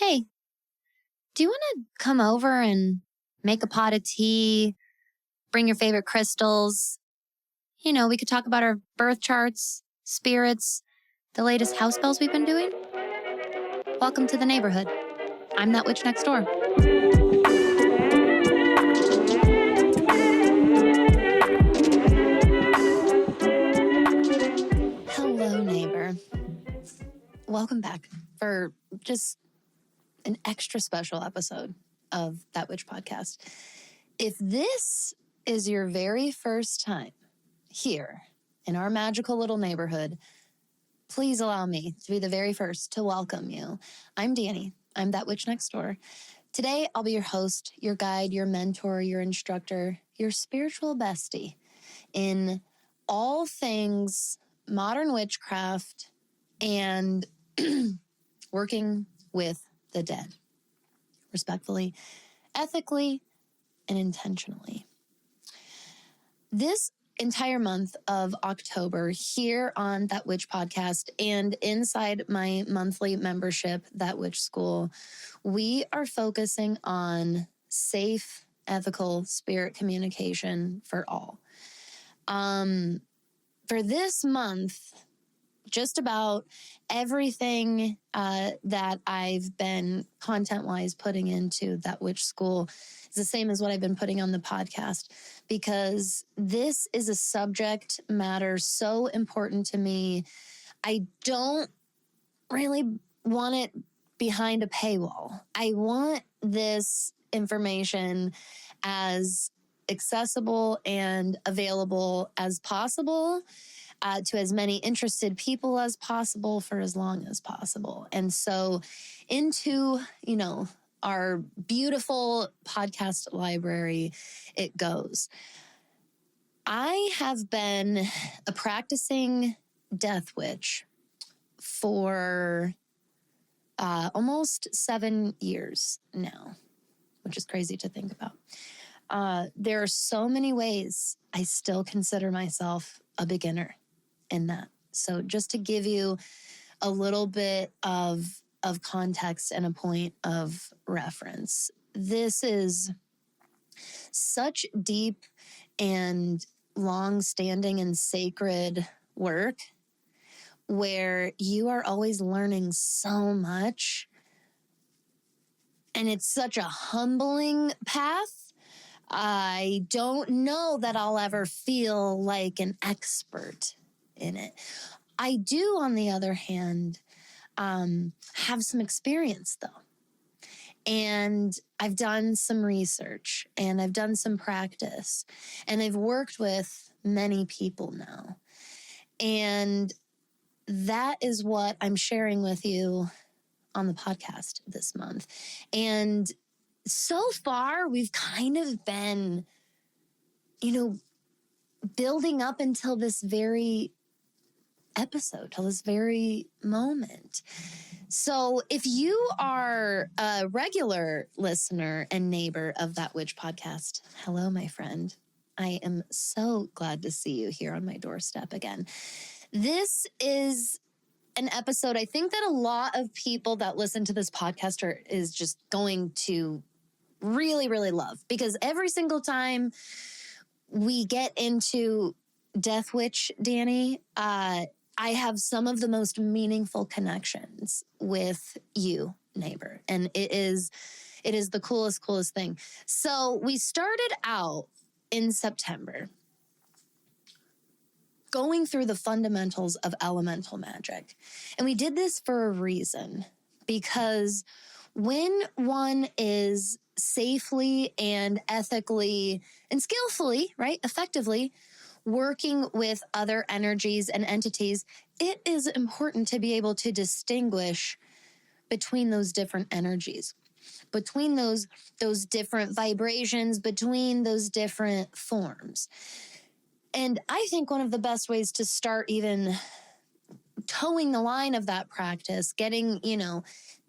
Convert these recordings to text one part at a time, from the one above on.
Hey, do you want to come over and make a pot of tea, bring your favorite crystals? We could talk about our birth charts, spirits, the latest house spells we've been doing. Welcome to the neighborhood. I'm that witch next door. Hello, neighbor. Welcome back for just an extra special episode of That Witch Podcast. If this is your very first time here in our magical little neighborhood, please allow me to be the very first to welcome you. I'm Danny. I'm that witch next door. Today, I'll be your host, your guide, your mentor, your instructor, your spiritual bestie in all things modern witchcraft and working with the dead, respectfully, ethically, and intentionally. This entire month of October here on That Witch Podcast and inside my monthly membership, That Witch School, we are focusing on safe, ethical spirit communication for all. For this month, just about everything that I've been content-wise putting into That Witch School is the same as what I've been putting on the podcast, because this is a subject matter so important to me. I don't really want it behind a paywall. I want this information as accessible and available as possible to as many interested people as possible for as long as possible. And so into, our beautiful podcast library, it goes. I have been a practicing death witch for almost 7 years now, which is crazy to think about. There are so many ways I still consider myself a beginner in that. So just to give you a little bit of context and a point of reference, this is such deep and long-standing and sacred work where you are always learning so much. And it's such a humbling path. I don't know that I'll ever feel like an expert in it. I do, on the other hand, have some experience though. And I've done some research and I've done some practice and I've worked with many people now. And that is what I'm sharing with you on the podcast this month. And so far, we've kind of been, building up until this very episode, till this very moment. So if you are a regular listener and neighbor of That Witch Podcast, hello, my friend. I am so glad to see you here on my doorstep again. This is an episode I think that a lot of people that listen to this podcast is just going to really, really love, because every single time we get into Death Witch, Danny, I have some of the most meaningful connections with you, neighbor. And it is the coolest thing. So we started out in September going through the fundamentals of elemental magic. And we did this for a reason, because when one is safely and ethically and skillfully, right, effectively working with other energies and entities, it is important to be able to distinguish between those different energies, between those different vibrations, between those different forms. And I think one of the best ways to start even towing the line of that practice, getting,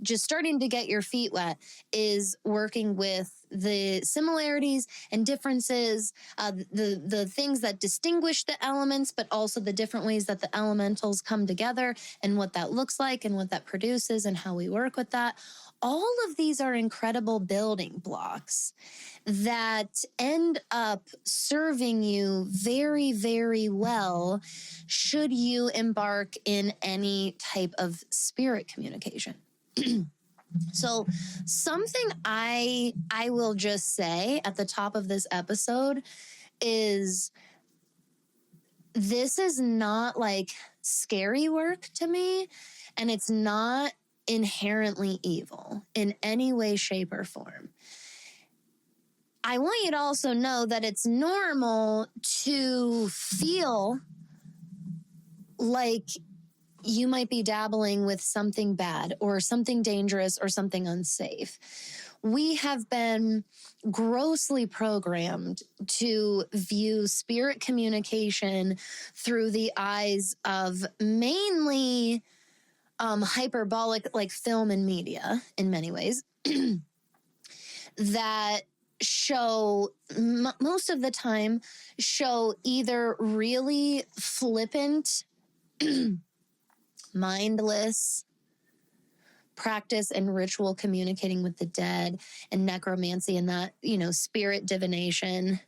just starting to get your feet wet is working with the similarities and differences, the things that distinguish the elements, but also the different ways that the elementals come together and what that looks like and what that produces and how we work with that. All of these are incredible building blocks that end up serving you very, very well should you embark in any type of spirit communication. So something I will just say at the top of this episode is this is not like scary work to me, and it's not inherently evil in any way, shape, or form. I want you to also know that it's normal to feel like you might be dabbling with something bad or something dangerous or something unsafe. We have been grossly programmed to view spirit communication through the eyes of mainly hyperbolic, like film and media in many ways, that show most of the time show either really flippant, mindless practice and ritual communicating with the dead and necromancy and that, spirit divination,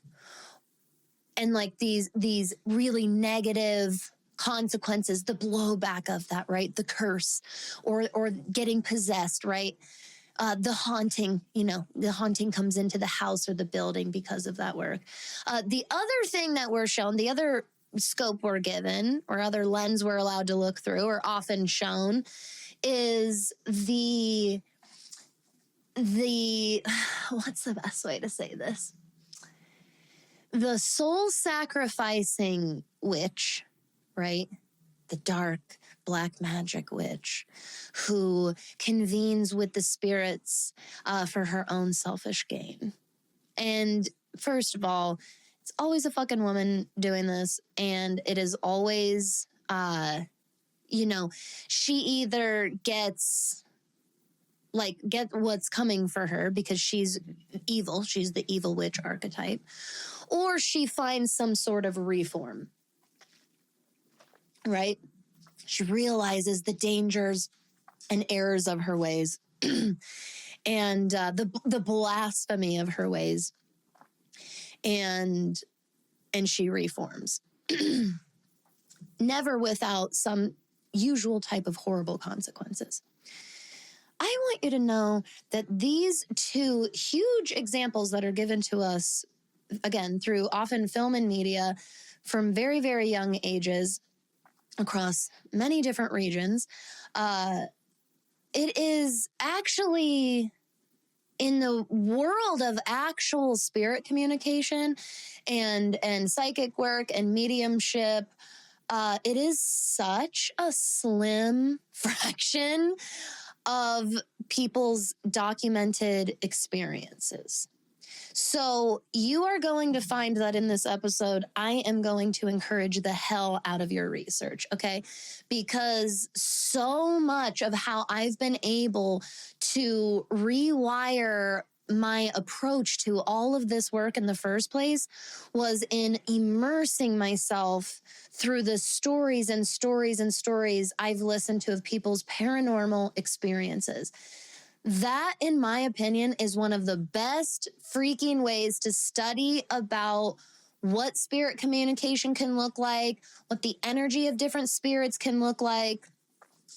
and like these really negative consequences, the blowback of that, right? The curse or getting possessed, right? The haunting, the haunting comes into the house or the building because of that work. The other thing that we're shown, the other scope we're given or other lens we're allowed to look through or often shown is the what's the best way to say this? The soul sacrificing witch, right? The dark black magic witch who convenes with the spirits for her own selfish gain. And first of all, it's always a fucking woman doing this. And it is always, she either gets what's coming for her because she's evil. She's the evil witch archetype. Or she finds some sort of reform, right? She realizes the dangers and errors of her ways and the blasphemy of her ways. And she reforms. Never without some usual type of horrible consequences. I want you to know that these two huge examples that are given to us, again, through often film and media from very, very young ages across many different regions, it is actually in the world of actual spirit communication and psychic work and mediumship, it is such a slim fraction of people's documented experiences. So you are going to find that in this episode, I am going to encourage the hell out of your research, okay? Because so much of how I've been able to rewire my approach to all of this work in the first place was in immersing myself through the stories and stories and stories I've listened to of people's paranormal experiences. That, in my opinion, is one of the best freaking ways to study about what spirit communication can look like, what the energy of different spirits can look like.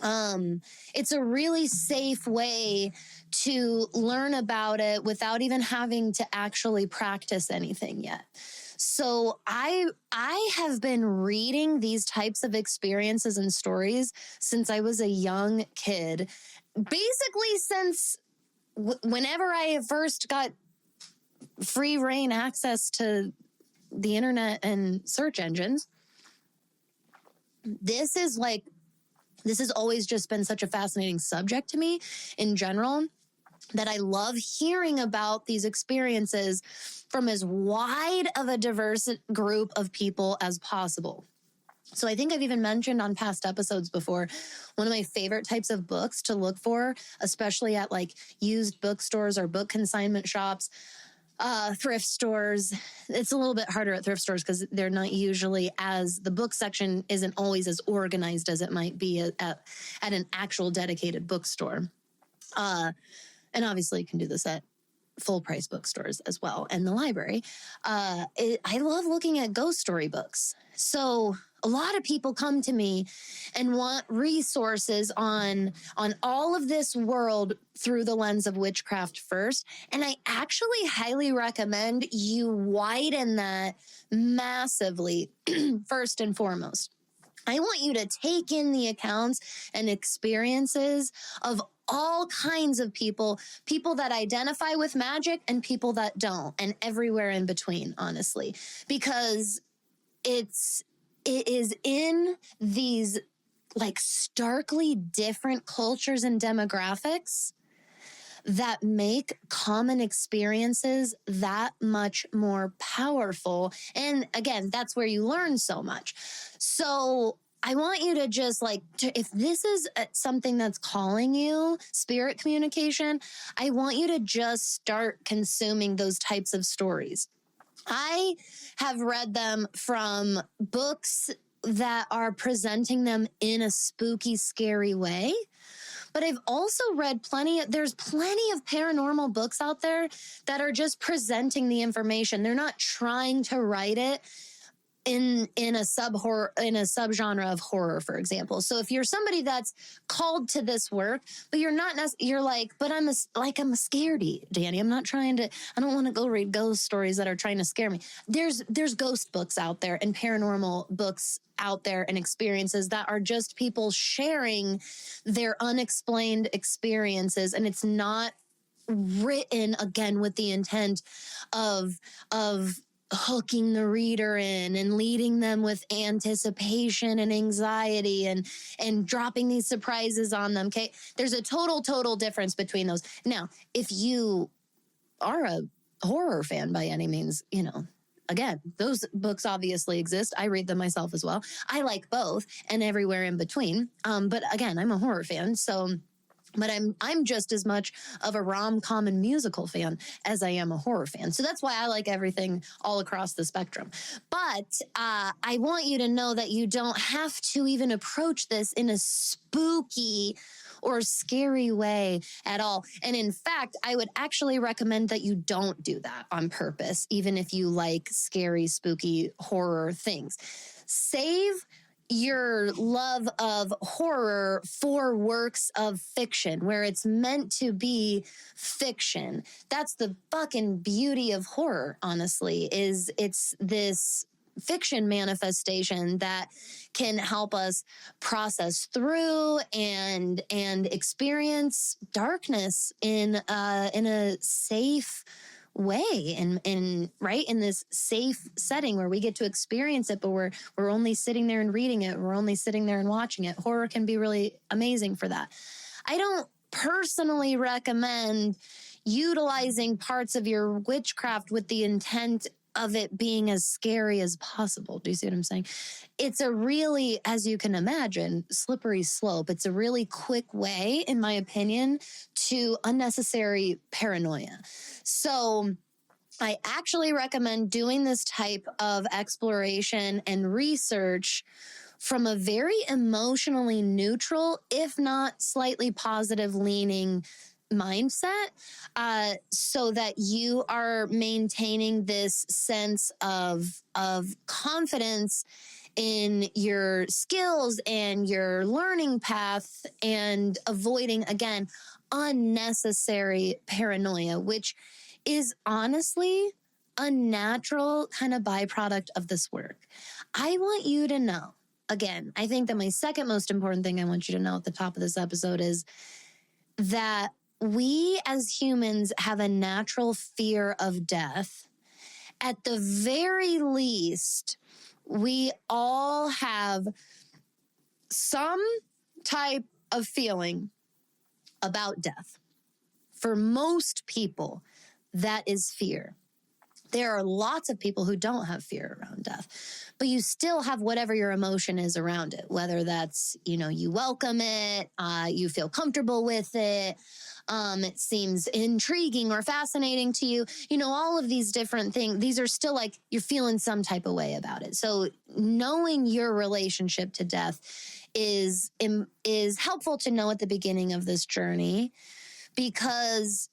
It's a really safe way to learn about it without even having to actually practice anything yet. So I have been reading these types of experiences and stories since I was a young kid. Basically, since whenever I first got free reign access to the internet and search engines, this has always just been such a fascinating subject to me in general, that I love hearing about these experiences from as wide of a diverse group of people as possible. So I think I've even mentioned on past episodes before, one of my favorite types of books to look for, especially at like used bookstores or book consignment shops, thrift stores. It's a little bit harder at thrift stores because they're not usually the book section isn't always as organized as it might be at an actual dedicated bookstore. And obviously you can do this at full price bookstores as well, and the library. I love looking at ghost story books. So a lot of people come to me and want resources on all of this world through the lens of witchcraft first. And I actually highly recommend you widen that massively first and foremost. I want you to take in the accounts and experiences of all kinds of people that identify with magic and people that don't, and everywhere in between, honestly, because it is in these like starkly different cultures and demographics that make common experiences that much more powerful. And again, that's where you learn so much. So I want you to just if this is something that's calling you, spirit communication, I want you to just start consuming those types of stories. I have read them from books that are presenting them in a spooky, scary way. But I've also read there's plenty of paranormal books out there that are just presenting the information. They're not trying to write it in a subgenre of horror, for example. So if you're somebody that's called to this work, but you're not, you're like, but I'm a scaredy, Danny. I don't want to go read ghost stories that are trying to scare me. There's ghost books out there and paranormal books out there and experiences that are just people sharing their unexplained experiences. And it's not written again with the intent of hooking the reader in and leading them with anticipation and anxiety and dropping these surprises on them. Okay. There's a total difference between those. Now, if you are a horror fan by any means, again, those books obviously exist. I read them myself as well. I like both and everywhere in between. But again, I'm a horror fan. But I'm just as much of a rom-com and musical fan as I am a horror fan. So that's why I like everything all across the spectrum. But I want you to know that you don't have to even approach this in a spooky or scary way at all. And in fact, I would actually recommend that you don't do that on purpose, even if you like scary, spooky horror things. Save your love of horror for works of fiction where it's meant to be fiction. That's the fucking beauty of horror, honestly, is it's this fiction manifestation that can help us process through and experience darkness in a safe way and in this safe setting where we get to experience it, but we're only sitting there and reading it. We're only sitting there and watching it. Horror can be really amazing for that. I don't personally recommend utilizing parts of your witchcraft with the intent of it being as scary as possible. Do you see what I'm saying? It's a really, as you can imagine, slippery slope. It's a really quick way, in my opinion, to unnecessary paranoia. So I actually recommend doing this type of exploration and research from a very emotionally neutral, if not slightly positive leaning mindset, so that you are maintaining this sense of confidence in your skills and your learning path and avoiding, again, unnecessary paranoia, which is honestly a natural kind of byproduct of this work. I want you to know, again, I think that my second most important thing I want you to know at the top of this episode is that we as humans have a natural fear of death. At the very least, we all have some type of feeling about death. For most people, that is fear. There are lots of people who don't have fear around death, but you still have whatever your emotion is around it, whether that's, you welcome it, you feel comfortable with it, it seems intriguing or fascinating to you, all of these different things. These are still like you're feeling some type of way about it. So knowing your relationship to death is helpful to know at the beginning of this journey, because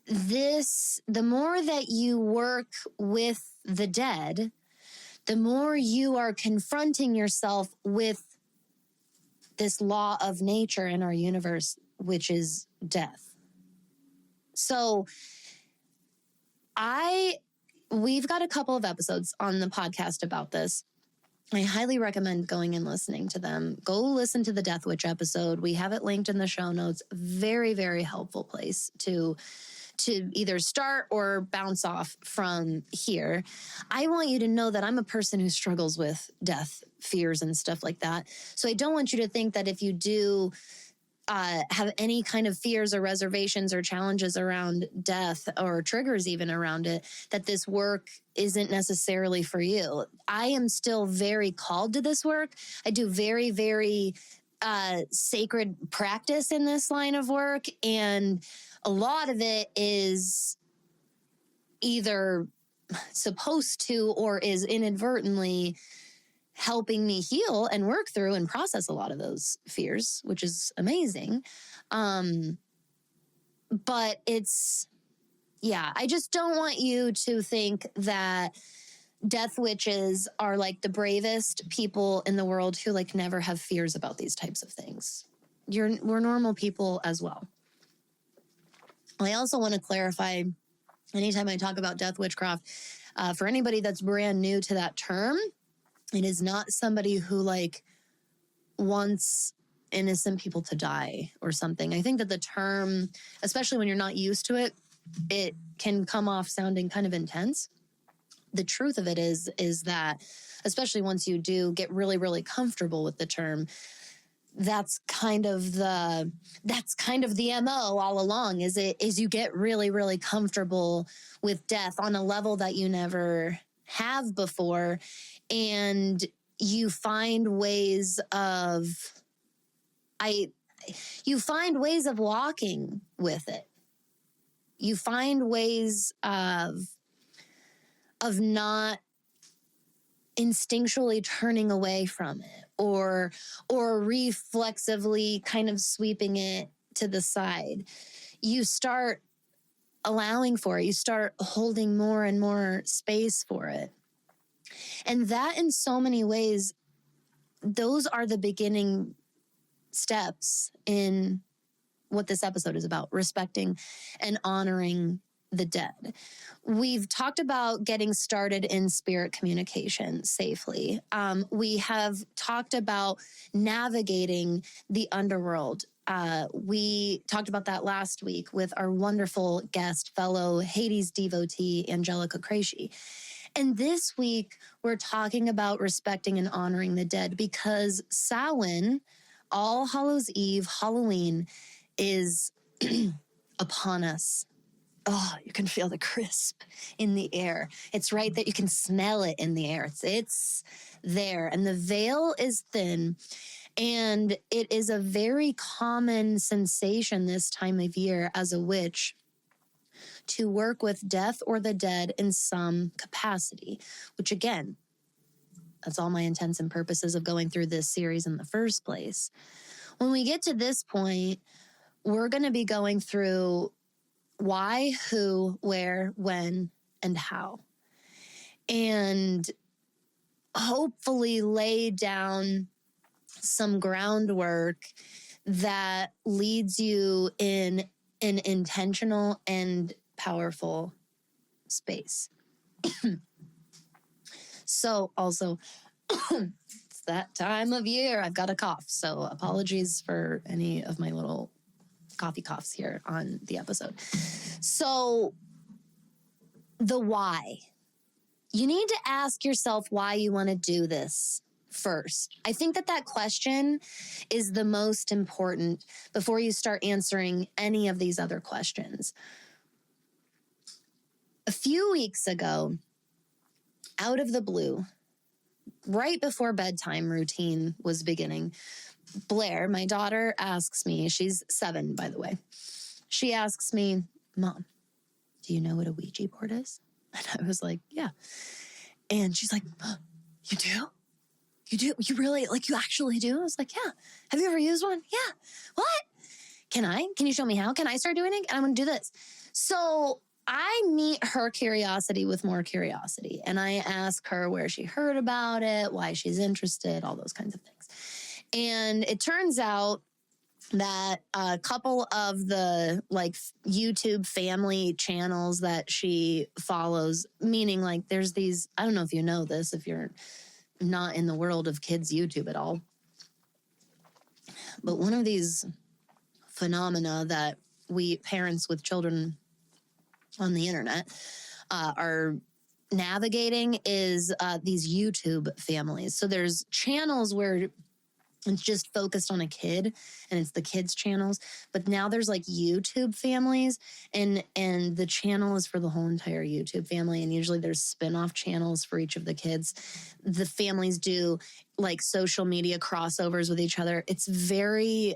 the more that you work with the dead, the more you are confronting yourself with this law of nature in our universe, which is death. So we've got a couple of episodes on the podcast about this. I highly recommend going and listening to them. Go listen to the Death Witch episode. We have it linked in the show notes. Very, very helpful place to either start or bounce off from here. I want you to know that I'm a person who struggles with death fears and stuff like that. So I don't want you to think that if you do have any kind of fears or reservations or challenges around death or triggers even around it, that this work isn't necessarily for you. I am still very called to this work. I do very, very sacred practice in this line of work. And a lot of it is either supposed to or is inadvertently helping me heal and work through and process a lot of those fears, which is amazing. But I just don't want you to think that death witches are like the bravest people in the world who like never have fears about these types of things. We're normal people as well. I also want to clarify, anytime I talk about death witchcraft, for anybody that's brand new to that term, it is not somebody who like wants innocent people to die or something. I think that the term, especially when you're not used to it, it can come off sounding kind of intense. The truth of it is that, especially once you do get really, really comfortable with the term, that's kind of the MO all along, is you get really, really comfortable with death on a level that you never have before. And you find ways of walking with it. You find ways of not instinctually turning away from it or reflexively kind of sweeping it to the side. You start allowing for it. You start holding more and more space for it. And that, in so many ways, those are the beginning steps in what this episode is about: respecting and honoring the dead. We've talked about getting started in spirit communication safely. We have talked about navigating the underworld. We talked about that last week with our wonderful guest, fellow Hades devotee, Angelica Crazy. And this week, we're talking about respecting and honoring the dead, because Samhain, All Hallows Eve, Halloween, is upon us. Oh, you can feel the crisp in the air. It's right there. You can smell it in the air. It's there. And the veil is thin. And it is a very common sensation this time of year as a witch to work with death or the dead in some capacity, which again, that's all my intents and purposes of going through this series in the first place. When we get to this point, we're going to be going through why, who, where, when, and how. And hopefully lay down some groundwork that leads you in an intentional and powerful space. So also, it's that time of year. I've got a cough, so apologies for any of my little coffee coughs here on the episode. So the why. You need to ask yourself why you want to do this first. I think that question is the most important before you start answering any of these other questions. a few weeks ago, out of the blue, right before bedtime routine was beginning, Blair, my daughter, asks me, she's 7, by the way. She asks me, Mom, do you know what a Ouija board is? And I was like, yeah. And she's like, you do? You do? You really, like, you actually do? I was like, yeah. Have you ever used one? Yeah. What? Can you show me how? Can I start doing it? I'm going to do this. So I meet her curiosity with more curiosity. And I ask her where she heard about it, why she's interested, all those kinds of things. And it turns out that a couple of the like YouTube family channels that she follows, meaning like there's these, I don't know if you know this, if you're not in the world of kids YouTube at all, but one of these phenomena that we parents with children on the internet are navigating is these YouTube families. So there's channels where it's just focused on a kid and it's the kids channels, but now there's like YouTube families and the channel is for the whole entire YouTube family. And usually there's spin-off channels for each of the kids. The families do like social media crossovers with each other. It's very,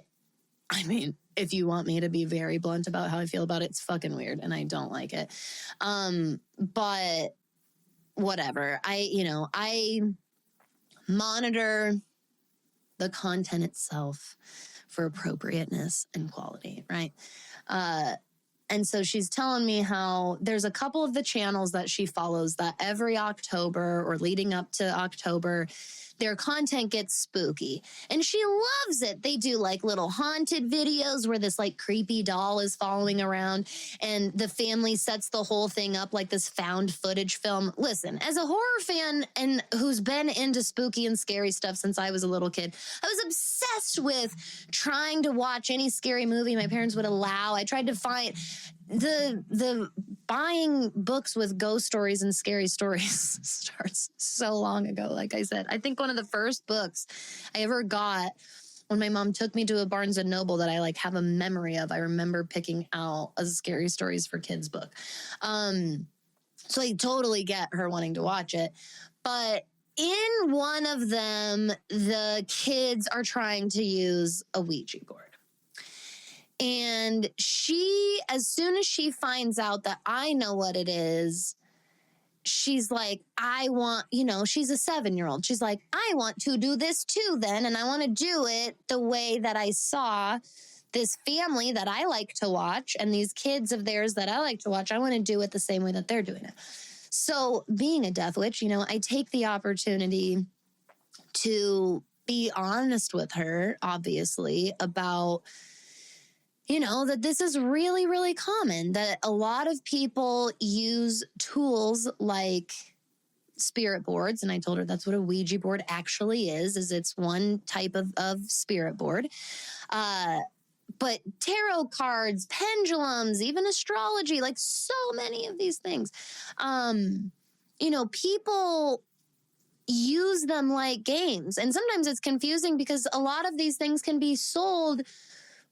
I mean, if you want me to be very blunt about how I feel about it, it's fucking weird and I don't like it. But whatever. I monitor the content itself for appropriateness and quality, right? And so she's telling me how there's a couple of the channels that she follows that every October or leading up to October, their content gets spooky. And she loves it. They do like little haunted videos where this like creepy doll is following around and the family sets the whole thing up like this found footage film. Listen, as a horror fan and who's been into spooky and scary stuff since I was a little kid, I was obsessed with trying to watch any scary movie my parents would allow. I tried to find the buying books with ghost stories and scary stories starts so long ago. Like I said, I think one of the first books I ever got when my mom took me to a Barnes and Noble that I like have a memory of, I remember picking out a scary stories for kids book. So I totally get her wanting to watch it, but in one of them, the kids are trying to use a Ouija board. And she, as soon as she finds out that I know what it is, she's like, I want, she's a 7-year-old. She's like, I want to do this too then. And I want to do it the way that I saw this family that I like to watch and these kids of theirs that I like to watch. I want to do it the same way that they're doing it. So being a death witch, I take the opportunity to be honest with her, obviously, about that this is really, really common, that a lot of people use tools like spirit boards. And I told her that's what a Ouija board actually is it's one type of spirit board. But tarot cards, pendulums, even astrology, like so many of these things, people use them like games. And sometimes it's confusing because a lot of these things can be sold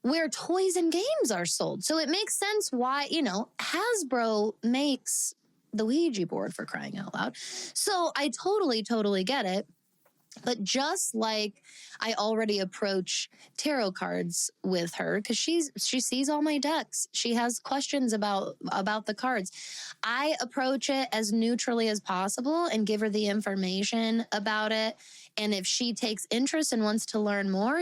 where toys and games are sold. So it makes sense why, Hasbro makes the Ouija board, for crying out loud. So I totally, totally get it. But just like I already approach tarot cards with her, because she sees all my decks. She has questions about the cards. I approach it as neutrally as possible and give her the information about it. And if she takes interest and wants to learn more,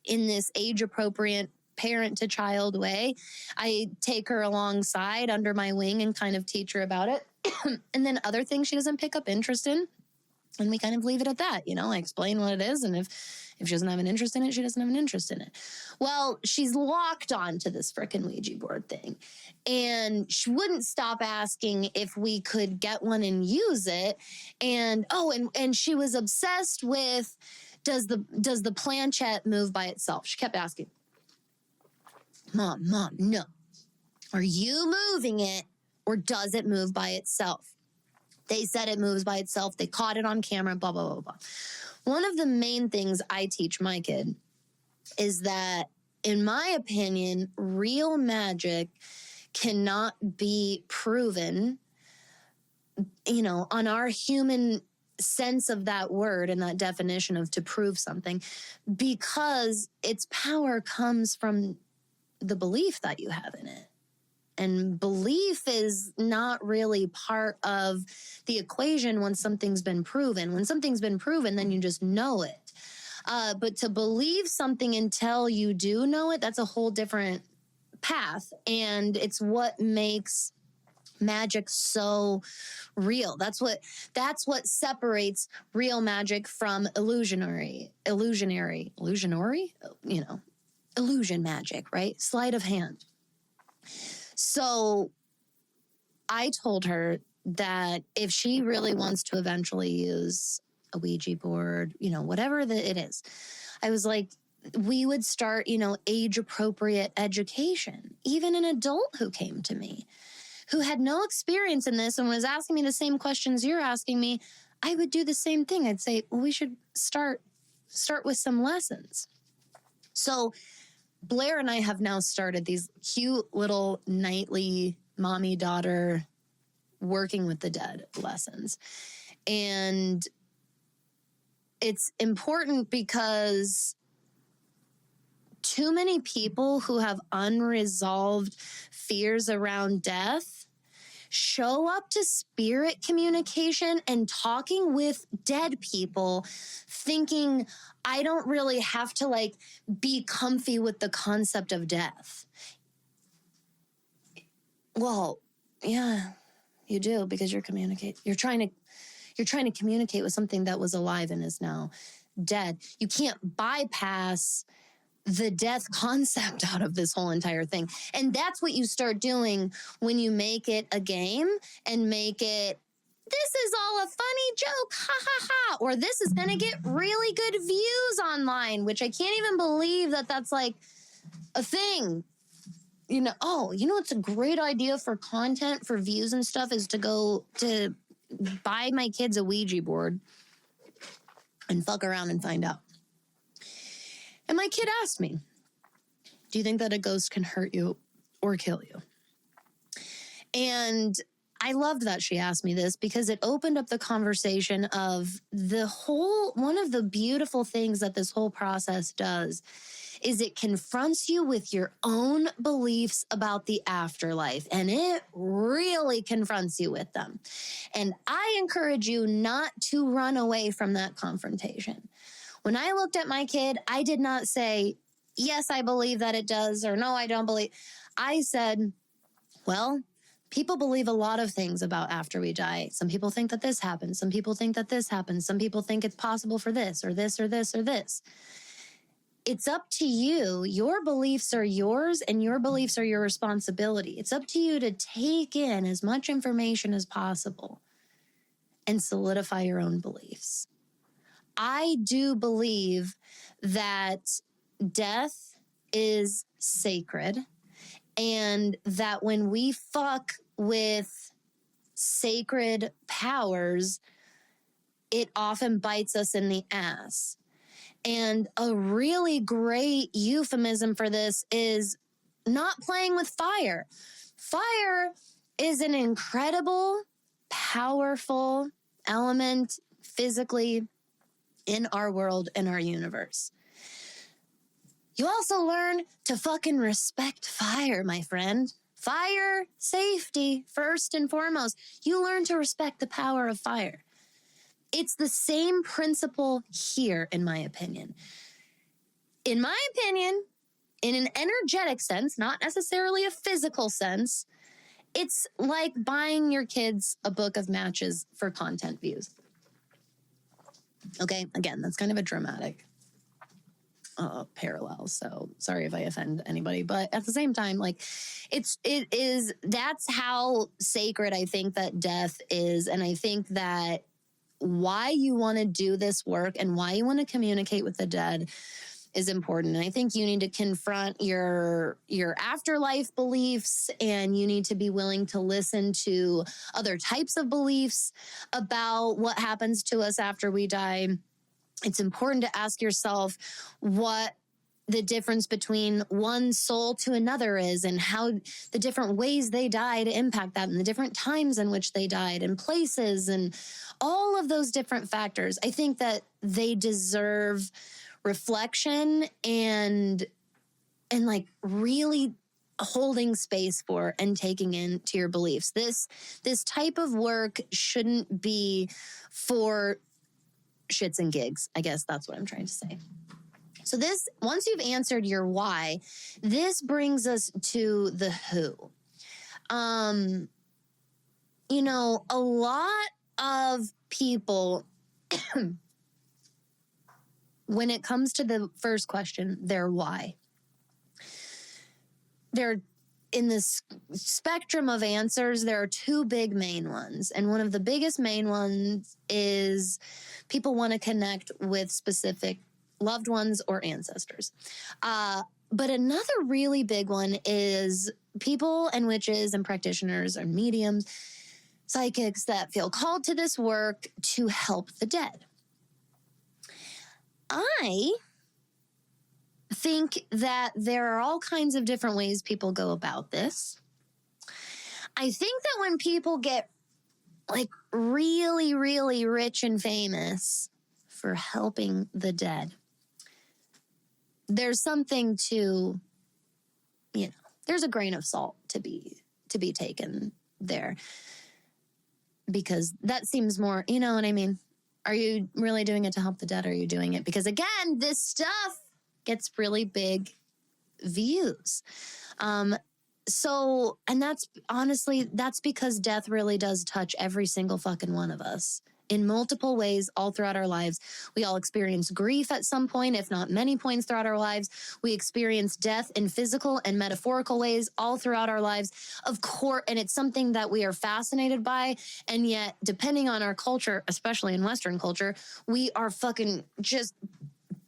in this age-appropriate parent-to-child way, I take her alongside under my wing and kind of teach her about it. And then other things she doesn't pick up interest in, and we kind of leave it at that. I explain what it is, and if she doesn't have an interest in it, she doesn't have an interest in it. Well, she's locked on to this frickin' Ouija board thing, and she wouldn't stop asking if we could get one and use it. And she was obsessed with, does the planchette move by itself? She kept asking, Mom, no. Are you moving it or does it move by itself? They said it moves by itself. They caught it on camera, blah, blah, blah, blah. One of the main things I teach my kid is that, in my opinion, real magic cannot be proven, on our human sense of that word and that definition of to prove something, because its power comes from the belief that you have in it. And belief is not really part of the equation when something's been proven. When something's been proven, then you just know it. But to believe something until you do know it, that's a whole different path. And it's what makes magic so real. That's what separates real magic from illusion magic, right? Sleight of hand. So I told her that if she really wants to eventually use a Ouija board, whatever it is, I was like, we would start, age appropriate education. Even an adult who came to me, who had no experience in this and was asking me the same questions you're asking me, I would do the same thing. I'd say, well, we should start with some lessons. So Blair and I have now started these cute little nightly mommy-daughter working with the dead lessons. And it's important because too many people who have unresolved fears around death show up to spirit communication and talking with dead people thinking, I don't really have to be comfy with the concept of death. Well, yeah, you do, because you're trying to communicate with something that was alive and is now dead. You can't bypass the death concept out of this whole entire thing. And that's what you start doing when you make it a game and make it, this is all a funny joke, ha ha ha, or this is going to get really good views online, which I can't even believe that that's a thing. It's a great idea for content, for views and stuff, is to go to buy my kids a Ouija board and fuck around and find out. And my kid asked me, do you think that a ghost can hurt you or kill you? And I loved that she asked me this, because it opened up the conversation of one of the beautiful things that this whole process does is it confronts you with your own beliefs about the afterlife, and it really confronts you with them. And I encourage you not to run away from that confrontation. When I looked at my kid, I did not say, yes, I believe that it does, or no, I don't believe. I said, well, people believe a lot of things about after we die. Some people think that this happens. Some people think that this happens. Some people think it's possible for this or this or this or this. It's up to you. Your beliefs are yours, and your beliefs are your responsibility. It's up to you to take in as much information as possible and solidify your own beliefs. I do believe that death is sacred, and that when we fuck with sacred powers, it often bites us in the ass. And a really great euphemism for this is not playing with fire. Fire is an incredible, powerful element physically in our world, in our universe. You also learn to fucking respect fire, my friend. Fire safety, first and foremost. You learn to respect the power of fire. It's the same principle here, in my opinion. In my opinion, in an energetic sense, not necessarily a physical sense, it's like buying your kids a book of matches for content views. Okay, again, that's kind of a dramatic parallel, so sorry if I offend anybody, but at the same time, that's how sacred I think that death is. And I think that why you want to do this work and why you want to communicate with the dead is important. And I think you need to confront your afterlife beliefs, and you need to be willing to listen to other types of beliefs about what happens to us after we die. It's important to ask yourself, what the difference between one soul to another is, and how the different ways they died impact that, and the different times in which they died and places and all of those different factors. I think that they deserve reflection and like really holding space for and taking into your beliefs. This type of work shouldn't be for shits and gigs. I guess that's what I'm trying to say. So this, once you've answered your why, this brings us to the who. You know, a lot of people, when it comes to the first question, their why, they're in this spectrum of answers, there are two big main ones. And one of the biggest main ones is people want to connect with specific loved ones or ancestors. But another really big one is people and witches and practitioners and mediums, psychics that feel called to this work to help the dead. I think that there are all kinds of different ways people go about this. I think that when people get like really, really rich and famous for helping the dead, there's something to, you know, there's a grain of salt to be taken there, because that seems more, you know what I mean? Are you really doing it to help the dead? Or are you doing it because, again, this stuff gets really big views? So, and that's honestly, that's because death really does touch every single fucking one of us in multiple ways all throughout our lives. We all experience grief at some point, if not many points throughout our lives. We experience death in physical and metaphorical ways all throughout our lives. Of course, and it's something that we are fascinated by. And yet, depending on our culture, especially in Western culture, we are fucking just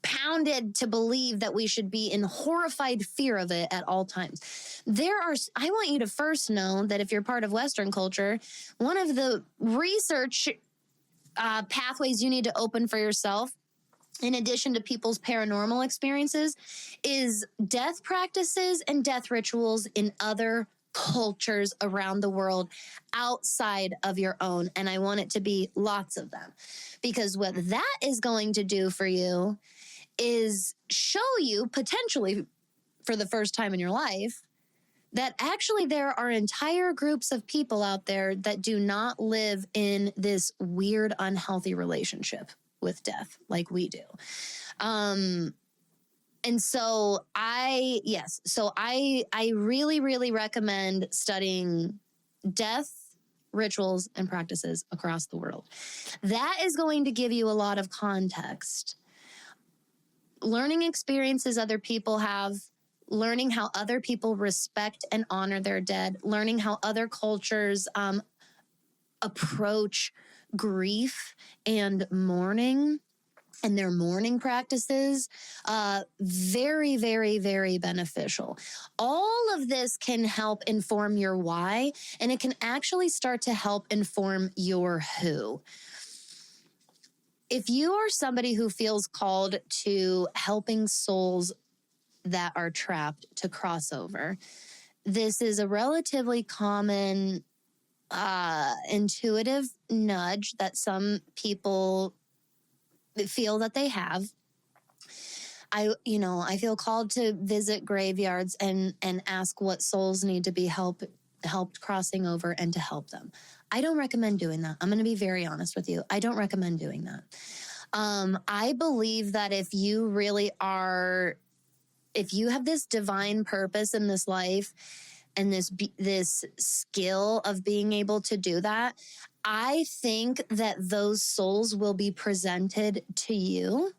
pounded to believe that we should be in horrified fear of it at all times. I want you to first know that if you're part of Western culture, one of the research pathways you need to open for yourself, in addition to people's paranormal experiences, is death practices and death rituals in other cultures around the world outside of your own. And I want it to be lots of them, because what that is going to do for you is show you, potentially for the first time in your life, that actually there are entire groups of people out there that do not live in this weird, unhealthy relationship with death like we do. And so I really, really recommend studying death rituals and practices across the world. That is going to give you a lot of context. Learning experiences other people have, learning how other people respect and honor their dead, learning how other cultures approach grief and mourning and their mourning practices, very, very, very beneficial. All of this can help inform your why, and it can actually start to help inform your who. If you are somebody who feels called to helping souls that are trapped to cross over, this is a relatively common intuitive nudge that some people feel that they have. I feel called to visit graveyards and ask what souls need to be helped crossing over and to help them. I don't recommend doing that. I'm going to be very honest with you. I don't recommend doing that. I believe that if you really are, if you have this divine purpose in this life and this skill of being able to do that, I think that those souls will be presented to you,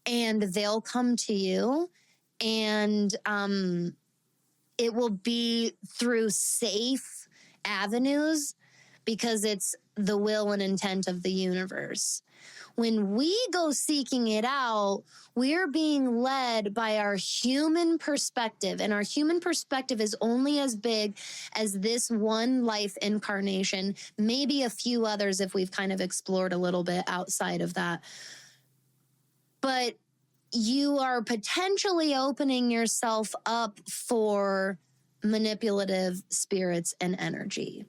and they'll come to you, and it will be through safe avenues because it's the will and intent of the universe. When we go seeking it out, we're being led by our human perspective, and our human perspective is only as big as this one life incarnation, maybe a few others if we've kind of explored a little bit outside of that. But you are potentially opening yourself up for manipulative spirits and energy.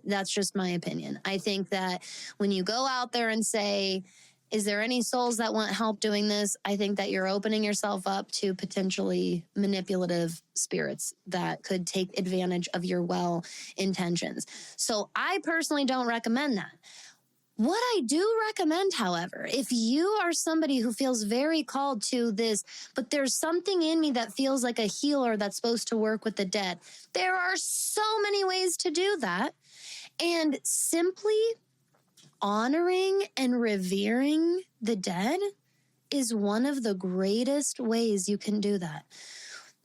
That's just my opinion. I think that when you go out there and say, is there any souls that want help doing this? I think that you're opening yourself up to potentially manipulative spirits that could take advantage of your well intentions. So I personally don't recommend that. What I do recommend, however, if you are somebody who feels very called to this, but there's something in me that feels like a healer that's supposed to work with the dead, there are so many ways to do that. And simply honoring and revering the dead is one of the greatest ways you can do that.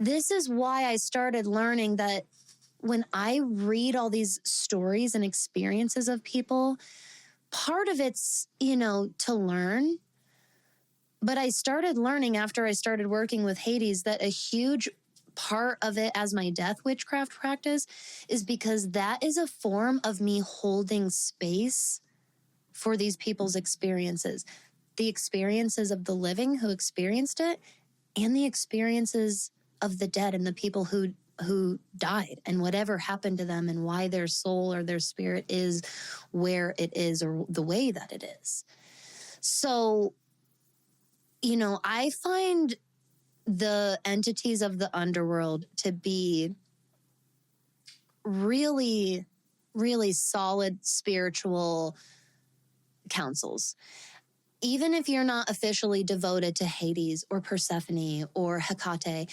This is why I started learning that when I read all these stories and experiences of people, part of it's, to learn. But I started learning after I started working with Hades that a huge part of it as my death witchcraft practice is because that is a form of me holding space for these people's experiences. The experiences of the living who experienced it and the experiences of the dead and the people who died and whatever happened to them and why their soul or their spirit is where it is or the way that it is. So, I find the entities of the underworld to be really, really solid spiritual counsels. Even if you're not officially devoted to Hades or Persephone or Hecate,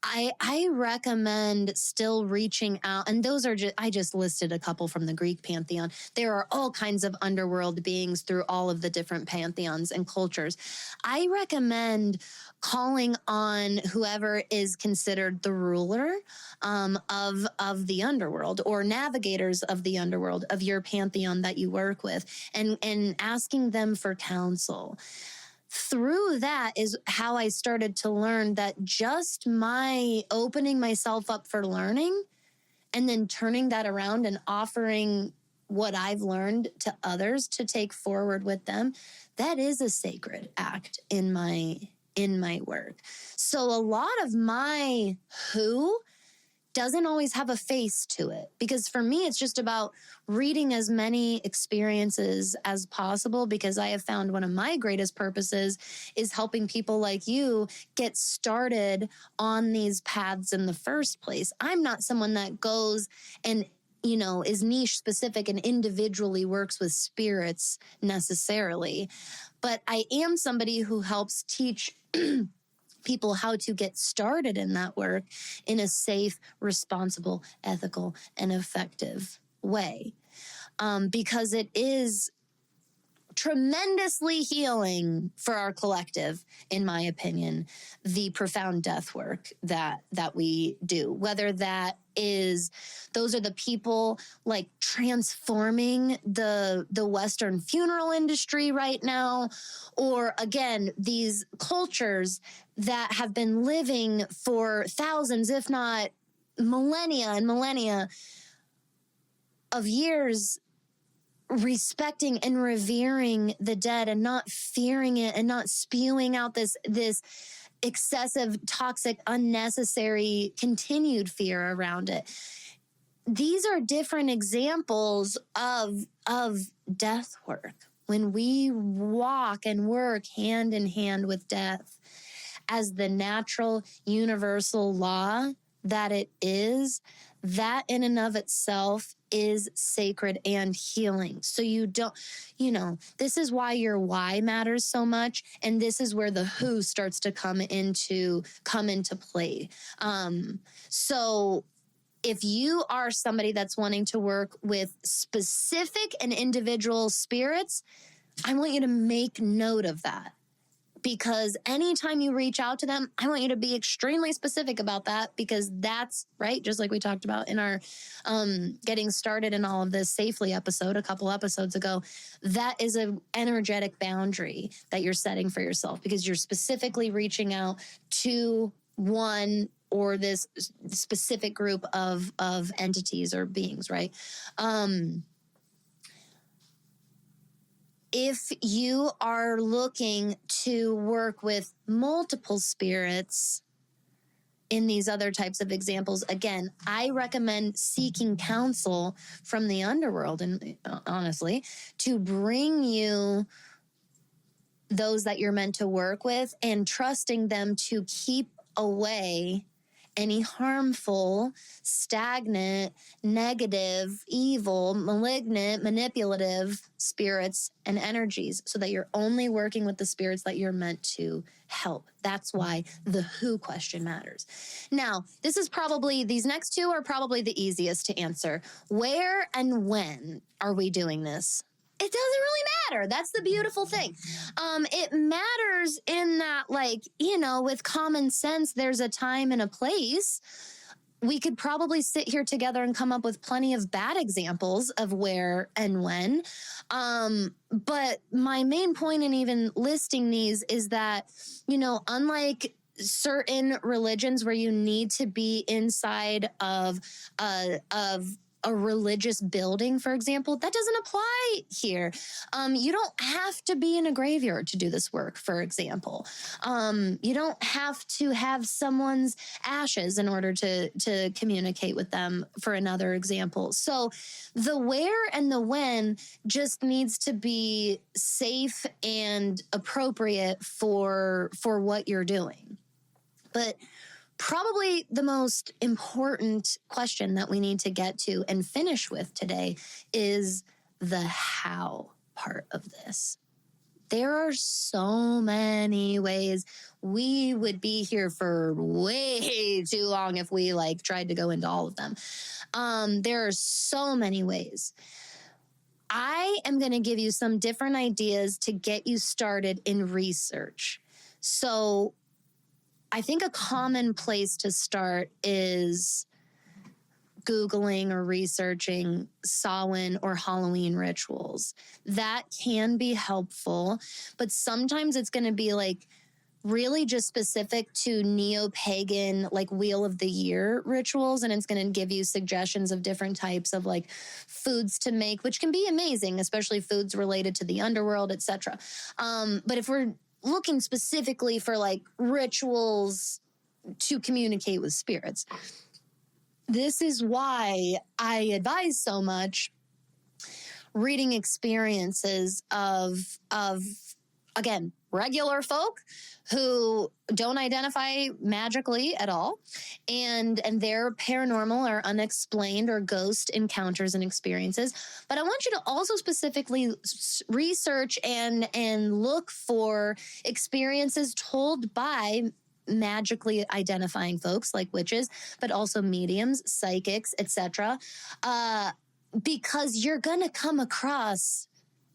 I recommend still reaching out. And those are I just listed a couple from the Greek pantheon. There are all kinds of underworld beings through all of the different pantheons and cultures. I recommend calling on whoever is considered the ruler of the underworld or navigators of the underworld of your pantheon that you work with and asking them for counsel. Through that is how I started to learn that just my opening myself up for learning and then turning that around and offering what I've learned to others to take forward with them, that is a sacred act in my work. So a lot of my who doesn't always have a face to it, because for me, it's just about reading as many experiences as possible, because I have found one of my greatest purposes is helping people like you get started on these paths in the first place. I'm not someone that goes and is niche specific and individually works with spirits necessarily, but I am somebody who helps teach people how to get started in that work in a safe, responsible, ethical, and effective way. Because it is tremendously healing for our collective, in my opinion, the profound death work that we do. Whether that is, those are the people like transforming the Western funeral industry right now, or again, these cultures that have been living for thousands, if not millennia and millennia of years, respecting and revering the dead and not fearing it and not spewing out this excessive, toxic, unnecessary, continued fear around it. These are different examples of death work. When we walk and work hand in hand with death as the natural, universal law that it is, that in and of itself is sacred and healing. So you don't, this is why your why matters so much. And this is where the who starts to come into play. So if you are somebody that's wanting to work with specific and individual spirits, I want you to make note of that. Because anytime you reach out to them, I want you to be extremely specific about that, because that's right. Just like we talked about in our getting started in all of this safely episode a couple episodes ago, that is an energetic boundary that you're setting for yourself, because you're specifically reaching out to one or this specific group of entities or beings, right? if you are looking to work with multiple spirits in these other types of examples, again, I recommend seeking counsel from the underworld, and honestly, to bring you those that you're meant to work with, and trusting them to keep away any harmful, stagnant, negative, evil, malignant, manipulative spirits and energies, so that you're only working with the spirits that you're meant to help. That's why the who question matters. Now, these next two are probably the easiest to answer. Where and when are we doing this? It doesn't really matter. That's the beautiful thing. It matters in that, with common sense, there's a time and a place. We could probably sit here together and come up with plenty of bad examples of where and when. But my main point in even listing these is that, unlike certain religions where you need to be inside of a religious building, for example, that doesn't apply here. You don't have to be in a graveyard to do this work, for example. You don't have to have someone's ashes in order to communicate with them, for another example. So the where and the when just needs to be safe and appropriate for what you're doing. But probably the most important question that we need to get to and finish with today is the how part of this. There are so many ways. We would be here for way too long if we tried to go into all of them. There are so many ways. I am going to give you some different ideas to get you started in research. So I think a common place to start is Googling or researching Samhain or Halloween rituals. That can be helpful, but sometimes it's going to be really just specific to neo-pagan, Wheel of the Year rituals, and it's going to give you suggestions of different types of foods to make, which can be amazing, especially foods related to the underworld, etc. But if we're looking specifically for rituals to communicate with spirits, this is why I advise so much reading experiences of again, regular folk who don't identify magically at all, and their paranormal or unexplained or ghost encounters and experiences. But I want you to also specifically research and look for experiences told by magically identifying folks like witches, but also mediums, psychics, etc. Because you're gonna come across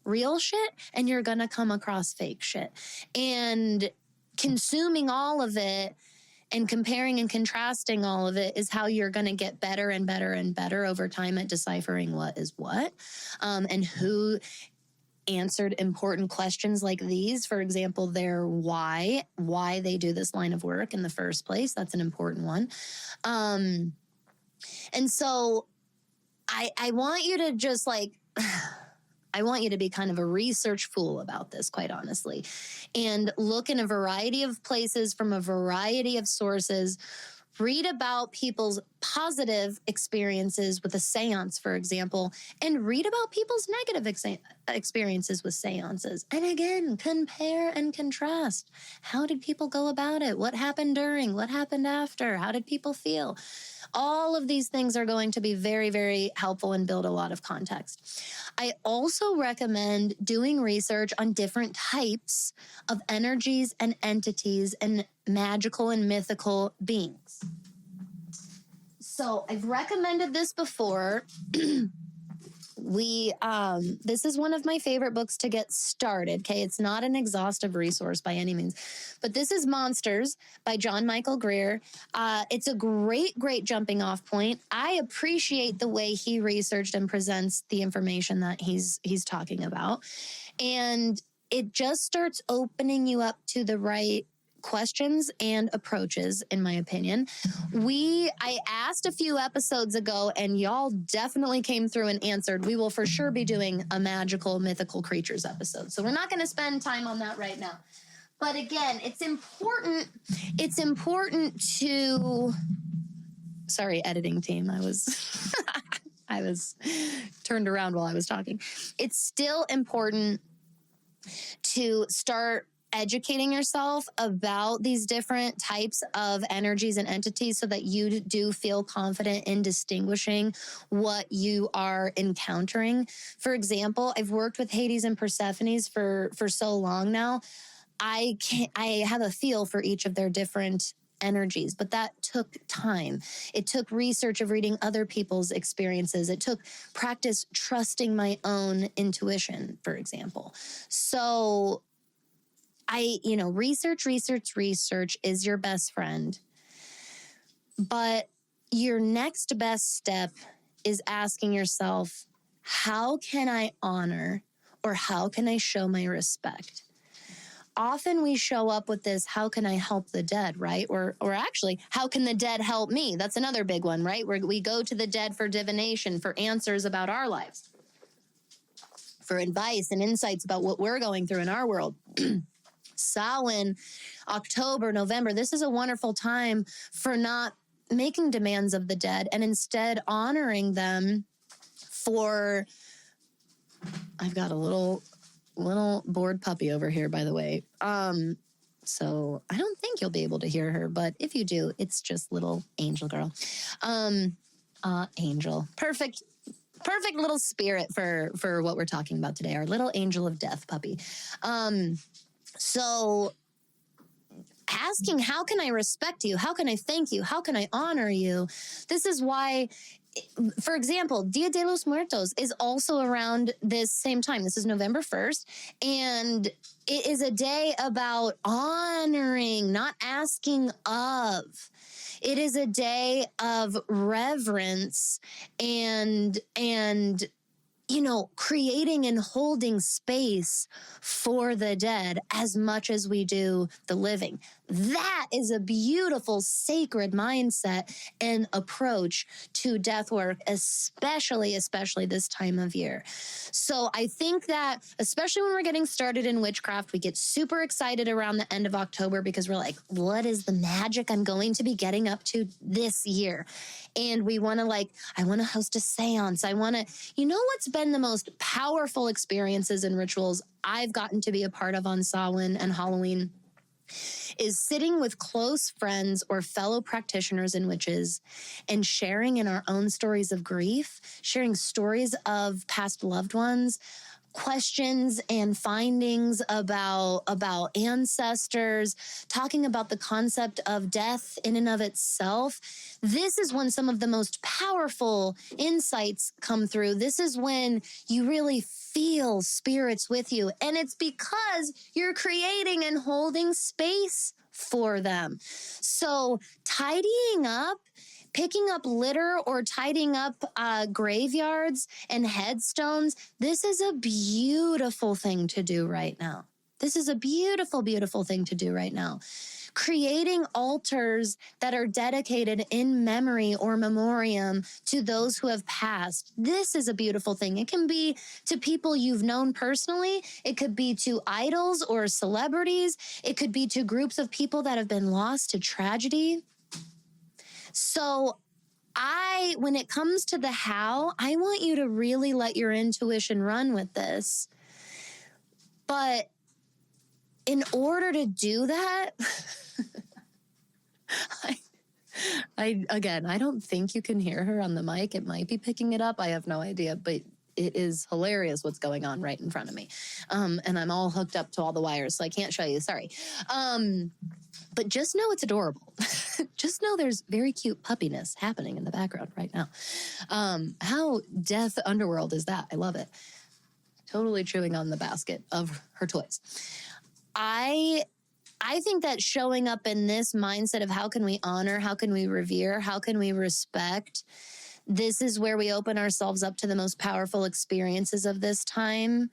real shit and you're gonna come across fake shit, and consuming all of it and comparing and contrasting all of it is how you're going to get better and better and better over time at deciphering what is what, and who answered important questions like these. For example, their why they do this line of work in the first place. That's an important one. And so I want you to just I want you to be kind of a research fool about this, quite honestly, and look in a variety of places from a variety of sources. Read about people's positive experiences with a seance, for example, and read about people's negative experiences with seances. And again, compare and contrast. How did people go about it? What happened during? What happened after? How did people feel? All of these things are going to be very, very helpful and build a lot of context. I also recommend doing research on different types of energies and entities and magical and mythical beings. So I've recommended this before. This is one of my favorite books to get started. Okay, it's not an exhaustive resource by any means, but this is Monsters by John Michael Greer. It's a great jumping off point. I appreciate the way he researched and presents the information that he's talking about, and it just starts opening you up to the right questions and approaches, in my opinion. I asked a few episodes ago, and y'all definitely came through and answered. We will for sure be doing a magical, mythical creatures episode. So we're not going to spend time on that right now. But again, it's important to, sorry, editing team. I was I was turned around while I was talking. It's still important to start educating yourself about these different types of energies and entities so that you do feel confident in distinguishing what you are encountering. For example, I've worked with Hades and Persephone's for so long now. I have a feel for each of their different energies, but that took time. It took research of reading other people's experiences. It took practice trusting my own intuition, for example. So research is your best friend. But your next best step is asking yourself, how can I honor or how can I show my respect? Often we show up with this, how can I help the dead, right? Or actually, how can the dead help me? That's another big one, right? Where we go to the dead for divination, for answers about our lives, for advice and insights about what we're going through in our world. Samhain, October, November, this is a wonderful time for not making demands of the dead and instead honoring them for, I've got a little bored puppy over here, by the way. So I don't think you'll be able to hear her, but if you do, it's just little angel girl. Angel. Perfect little spirit for what we're talking about today. Our little angel of death puppy. So asking, how can I respect you? How can I thank you? How can I honor you? This is why, for example, Dia de los Muertos is also around this same time. This is November 1st. And it is a day about honoring, not asking of. It is a day of reverence and creating and holding space for the dead as much as we do the living. That is a beautiful, sacred mindset and approach to death work, especially this time of year. So I think that, especially when we're getting started in witchcraft, we get super excited around the end of October because we're like, what is the magic I'm going to be getting up to this year? And we want to I want to host a seance. I want to, what's been the most powerful experiences and rituals I've gotten to be a part of on Samhain and Halloween is sitting with close friends or fellow practitioners and witches and sharing in our own stories of grief, sharing stories of past loved ones, questions and findings about ancestors, talking about the concept of death in and of itself. This is when some of the most powerful insights come through. This is when you really feel spirits with you. And it's because you're creating and holding space for them. So tidying up, picking up litter or tidying up graveyards and headstones, this is a beautiful thing to do right now. This is a beautiful, beautiful thing to do right now. Creating altars that are dedicated in memory or memoriam to those who have passed. This is a beautiful thing. It can be to people you've known personally. It could be to idols or celebrities. It could be to groups of people that have been lost to tragedy. So when it comes to the how, I want you to really let your intuition run with this. But in order to do that, I don't think you can hear her on the mic. It might be picking it up. I have no idea, but it is hilarious what's going on right in front of me. And I'm all hooked up to all the wires, so I can't show you. Sorry. But just know it's adorable. Just know there's very cute puppiness happening in the background right now. How death underworld is that? I love it. Totally chewing on the basket of her toys. I think that showing up in this mindset of how can we honor, how can we revere, how can we respect, this is where we open ourselves up to the most powerful experiences of this time,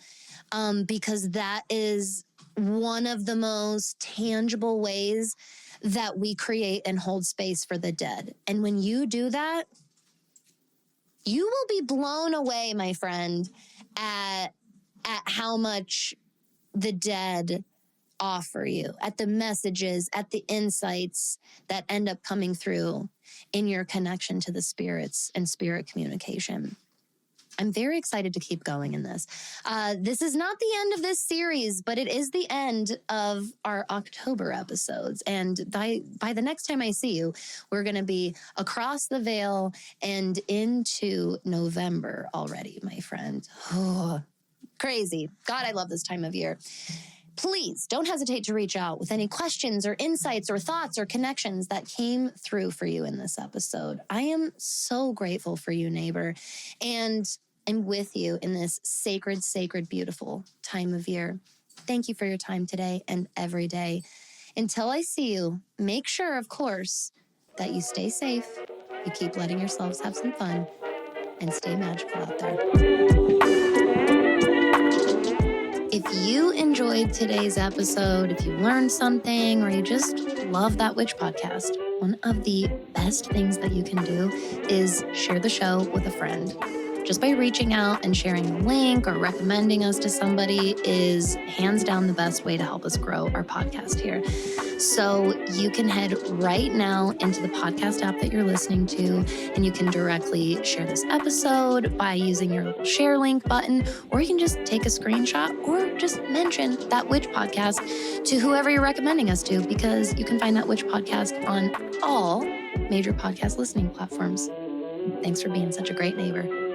because that is one of the most tangible ways that we create and hold space for the dead. And when you do that, you will be blown away, my friend, at how much the dead offer you, at the messages, at the insights that end up coming through in your connection to the spirits and spirit communication. I'm very excited to keep going in this. This is not the end of this series, but it is the end of our October episodes. And by the next time I see you, we're going to be across the veil and into November already, my friend. Oh, crazy. God, I love this time of year. Please don't hesitate to reach out with any questions or insights or thoughts or connections that came through for you in this episode. I am so grateful for you, neighbor. And I'm with you in this sacred, beautiful time of year. Thank you for your time today and every day. Until I see you, make sure, of course, that you stay safe, you keep letting yourselves have some fun, and stay magical out there. If you enjoyed today's episode, if you learned something, or you just love That Witch podcast, one of the best things that you can do is share the show with a friend. Just by reaching out and sharing the link or recommending us to somebody is hands down the best way to help us grow our podcast here. So you can head right now into the podcast app that you're listening to, and you can directly share this episode by using your little share link button, or you can just take a screenshot or just mention That Witch podcast to whoever you're recommending us to, because you can find That Witch podcast on all major podcast listening platforms. Thanks for being such a great neighbor.